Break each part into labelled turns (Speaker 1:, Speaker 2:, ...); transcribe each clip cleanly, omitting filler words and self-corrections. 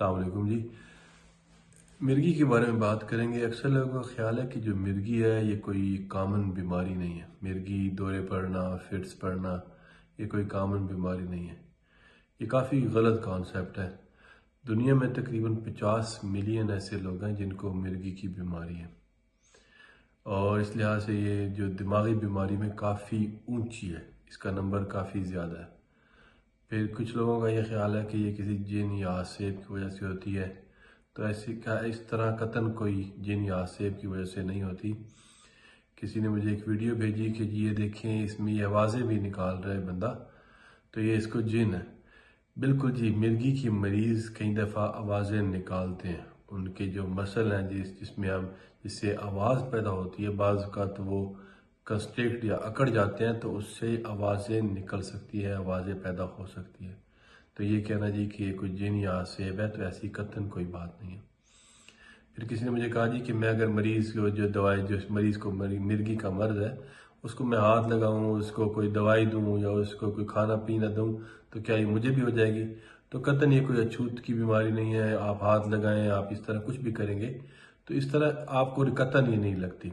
Speaker 1: السلام علیکم جی۔ مرگی کے بارے میں بات کریں گے۔ اکثر لوگوں کا خیال ہے کہ جو مرگی ہے یہ کوئی کامن بیماری نہیں ہے۔ مرگی دورے پڑنا، فٹس پڑنا، یہ کوئی کامن بیماری نہیں ہے۔ یہ کافی غلط کانسیپٹ ہے۔ دنیا میں تقریباً 50 ملین ایسے لوگ ہیں جن کو مرگی کی بیماری ہے، اور اس لحاظ سے یہ جو دماغی بیماری میں کافی اونچی ہے، اس کا نمبر کافی زیادہ ہے۔ پھر کچھ لوگوں کا یہ خیال ہے کہ یہ کسی جن یا عصیب کی وجہ سے ہوتی ہے، تو اس طرح قطعاً کوئی جن یا عصیب کی وجہ سے نہیں ہوتی۔ کسی نے مجھے ایک ویڈیو بھیجی کہ جی یہ دیکھیں، اس میں یہ آوازیں بھی نکال رہا ہے بندہ، تو یہ اس کو جن ہے۔ بالکل جی، مرگی کی مریض کئی دفعہ آوازیں نکالتے ہیں۔ ان کے جو مسل ہیں جس سے آواز پیدا ہوتی ہے، بعض اوقات وہ کنسٹرکٹ یا اکڑ جاتے ہیں، تو اس سے آوازیں نکل سکتی ہے، آوازیں پیدا ہو سکتی ہے۔ تو یہ کہنا جی کہ یہ کوئی جن یا عصیب ہے، تو ایسی قطعاً کوئی بات نہیں ہے۔ پھر کسی نے مجھے کہا جی کہ میں اگر مریض کو جو مریض کو مرگی کا مرض ہے، اس کو میں ہاتھ لگاؤں، اس کو کوئی دوائی دوں یا اس کو کوئی کھانا پینا دوں، تو کیا یہ مجھے بھی ہو جائے گی؟ تو قطعاً یہ کوئی اچھوت کی بیماری نہیں ہے۔ آپ ہاتھ لگائیں، آپ اس طرح کچھ بھی کریں گے تو اس طرح آپ کو قطعاً یہ نہیں لگتی۔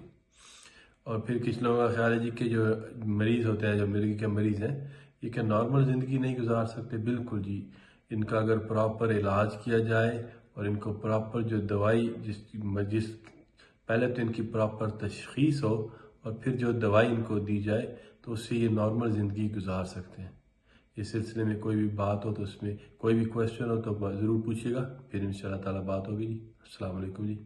Speaker 1: اور پھر کچھ لوگوں کا خیال ہے جی کہ جو مریض ہوتے ہیں، جو مرگی کے مریض ہیں، یہ کیا نارمل زندگی نہیں گزار سکتے؟ بالکل جی، ان کا اگر پراپر علاج کیا جائے اور ان کو پراپر جو دوائی پہلے تو ان کی پراپر تشخیص ہو اور پھر جو دوائی ان کو دی جائے، تو اس سے یہ نارمل زندگی گزار سکتے ہیں۔ اس سلسلے میں کوئی بھی بات ہو تو اس میں کوئی بھی کویسچن ہو تو ضرور پوچھیے گا، پھر انشاءاللہ تعالیٰ بات ہوگی جی۔ السلام علیکم جی۔